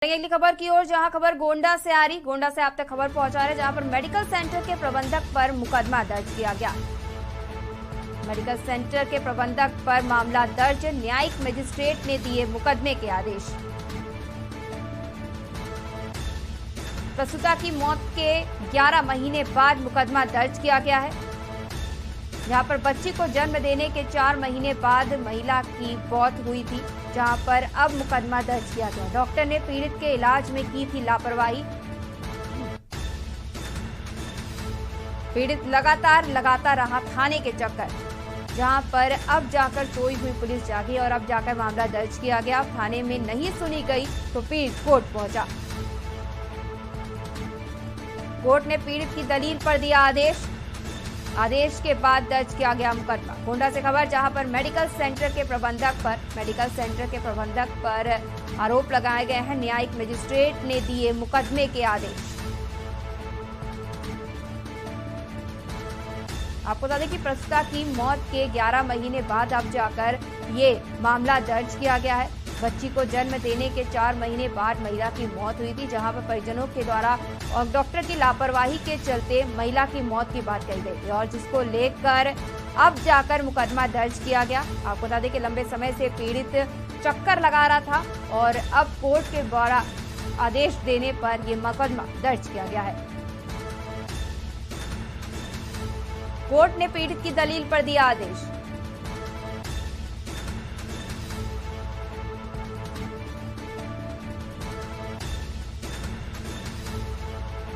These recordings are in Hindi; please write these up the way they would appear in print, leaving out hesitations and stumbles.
अगली खबर की ओर, जहां खबर गोंडा से आ रही। गोंडा से आप तक खबर पहुंचा रहे, जहां पर मेडिकल सेंटर के प्रबंधक पर मुकदमा दर्ज किया गया। मेडिकल सेंटर के प्रबंधक पर मामला दर्ज, न्यायिक मजिस्ट्रेट ने दिए मुकदमे के आदेश। प्रसूता की मौत के 11 महीने बाद मुकदमा दर्ज किया गया है। जहां पर बच्ची को जन्म देने के 4 महीने बाद महिला की मौत हुई थी, जहां पर अब मुकदमा दर्ज किया गया। डॉक्टर ने पीड़ित के इलाज में की थी लापरवाही। पीड़ित लगातार लगाता रहा थाने के चक्कर, जहां पर अब जाकर सोई हुई पुलिस जागी और अब जाकर मामला दर्ज किया गया। थाने में नहीं सुनी गई तो पीड़ित कोर्ट पहुंचा। कोर्ट ने पीड़ित की दलील पर दिया आदेश। आदेश के बाद दर्ज किया गया मुकदमा। गोंडा से खबर, जहां पर मेडिकल सेंटर के प्रबंधक पर आरोप लगाए गए हैं। न्यायिक मजिस्ट्रेट ने दिए मुकदमे के आदेश। आपको बता दें कि प्रसूता की मौत के 11 महीने बाद अब जाकर ये मामला दर्ज किया गया है। बच्ची को जन्म देने के 4 महीने बाद महिला की मौत हुई थी, जहां पर परिजनों के द्वारा और डॉक्टर की लापरवाही के चलते महिला की मौत की बात कही गई थी और जिसको लेकर अब जाकर मुकदमा दर्ज किया गया। आपको बता दें कि लंबे समय से पीड़ित चक्कर लगा रहा था और अब कोर्ट के द्वारा आदेश देने पर यह मुकदमा दर्ज किया गया है। कोर्ट ने पीड़ित की दलील पर दिया आदेश।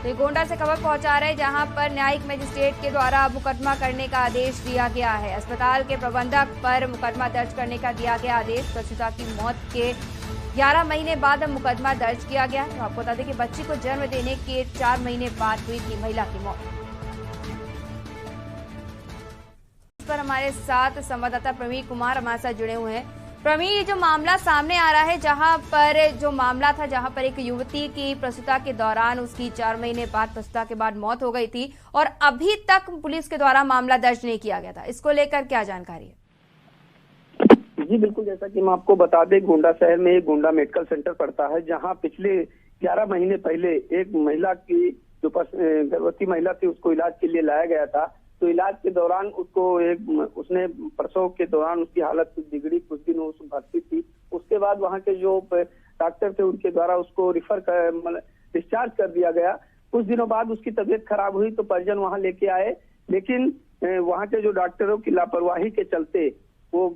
तो गोंडा से खबर पहुंचा रहे, जहां पर न्यायिक मजिस्ट्रेट के द्वारा मुकदमा करने का आदेश दिया गया है। अस्पताल के प्रबंधक पर मुकदमा दर्ज करने का दिया गया आदेश। प्रसूता की मौत के 11 महीने बाद अब मुकदमा दर्ज किया गया। तो आपको बता दें कि बच्ची को जन्म देने के 4 महीने बाद हुई थी महिला की मौत। इस पर हमारे साथ संवाददाता प्रवीण कुमार हमारे साथ जुड़े हुए हैं। प्रवीण, ये जो मामला सामने आ रहा है, जहां पर जो मामला था, जहां पर एक युवती की प्रसूता के दौरान उसकी 4 महीने बाद प्रसूता के बाद मौत हो गई थी और अभी तक पुलिस के द्वारा मामला दर्ज नहीं किया गया था, इसको लेकर क्या जानकारी है? जी बिल्कुल, जैसा कि हम आपको बता दें, गोंडा शहर में एक गोंडा मेडिकल सेंटर पड़ता है, जहां पिछले 11 महीने पहले एक महिला की जो गर्भवती महिला थी उसको इलाज के लिए लाया गया था। तो इलाज के दौरान उसने प्रसव के दौरान उसकी हालत बिगड़ी, कुछ दिन वो भर्ती थी। उसके बाद वहां के जो डॉक्टर थे उनके द्वारा उसको डिस्चार्ज कर दिया गया। कुछ दिनों बाद उसकी तबीयत खराब हुई तो परिजन वहां लेके आए, लेकिन वहां के जो डॉक्टरों की लापरवाही के चलते वो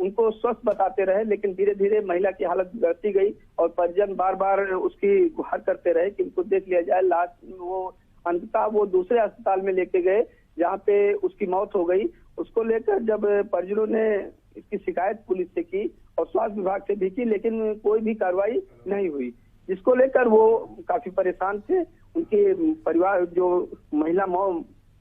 उनको स्वस्थ बताते रहे, लेकिन धीरे धीरे महिला की हालत बिगड़ती गई और परिजन बार बार उसकी गुहार करते रहे कि इनको देख लिया जाए। लास्ट वो अंततः वो दूसरे अस्पताल में लेके गए जहाँ पे उसकी मौत हो गई। उसको लेकर जब परिजनों ने इसकी शिकायत पुलिस से की और स्वास्थ्य विभाग से भी की, लेकिन कोई भी कार्रवाई नहीं हुई, जिसको लेकर वो काफी परेशान थे। उनके परिवार, जो महिला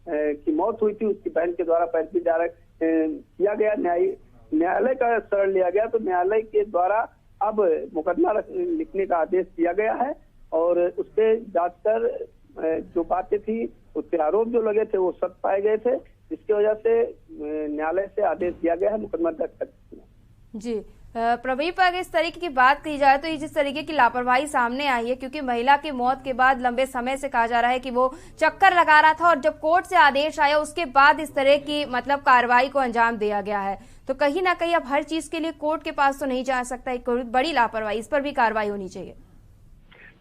की मौत हुई थी, उसकी बहन के द्वारा 35 किया गया, न्यायालय का शरण लिया गया। तो न्यायालय के द्वारा अब मुकदमा लिखने का आदेश दिया गया है और उस पर जांच कर जो बातें थी, उसके आरोप जो लगे थे वो सत्य पाए गए थे, जिसकी वजह से न्यायालय से आदेश दिया गया है मुकदमा दर्ज करने। जी प्रवीण, पर अगर इस तरीके की बात की जाए तो ये जिस तरीके की लापरवाही सामने आई है, क्योंकि महिला की मौत के बाद लंबे समय से कहा जा रहा है कि वो चक्कर लगा रहा था और जब कोर्ट से आदेश आया उसके बाद इस तरह की कार्रवाई को अंजाम दिया गया है, तो कहीं ना कहीं अब हर चीज के लिए कोर्ट के पास तो नहीं जा सकता। एक बड़ी लापरवाही, इस पर भी कार्रवाई होनी चाहिए।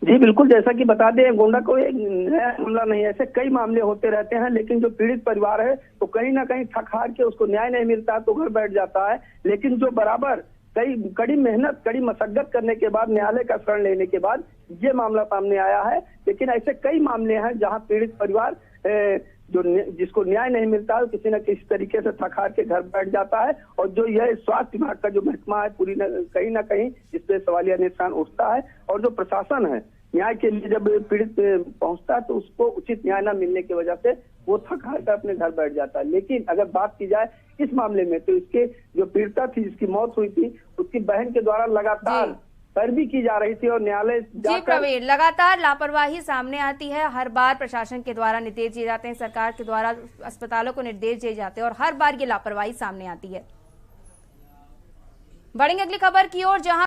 जी बिल्कुल, जैसा कि बता दें, गोंडा को एक नया मामला नहीं, ऐसे कई मामले होते रहते हैं, लेकिन जो पीड़ित परिवार है तो कहीं ना कहीं थक हार के उसको न्याय नहीं मिलता तो घर बैठ जाता है। लेकिन जो बराबर कड़ी मेहनत, कड़ी मशक्कत करने के बाद, न्यायालय का शरण लेने के बाद ये मामला सामने आया है। लेकिन ऐसे कई मामले हैं जहाँ पीड़ित परिवार जिसको न्याय नहीं मिलता है, किसी न किसी तरीके से थक हार के घर बैठ जाता है। और जो यह स्वास्थ्य विभाग का जो महकमा है, कहीं ना कहीं इस पे सवालिया निशान उठता है। और जो प्रशासन है, न्याय के लिए जब पीड़ित पहुंचता है तो उसको उचित न्याय न मिलने की वजह से वो थक हार कर अपने घर बैठ जाता है। लेकिन अगर बात की जाए इस मामले में, तो इसके जो पीड़िता थी, जिसकी मौत हुई थी, उसकी बहन के द्वारा लगातार पैरवी की जा रही थी और न्यायालय जी प्रवीण, लगातार लापरवाही सामने आती है। हर बार प्रशासन के द्वारा निर्देश दिए जाते हैं, सरकार के द्वारा अस्पतालों को निर्देश दिए जाते हैं और हर बार ये लापरवाही सामने आती है। बढ़ेंगे अगली खबर की ओर, जहां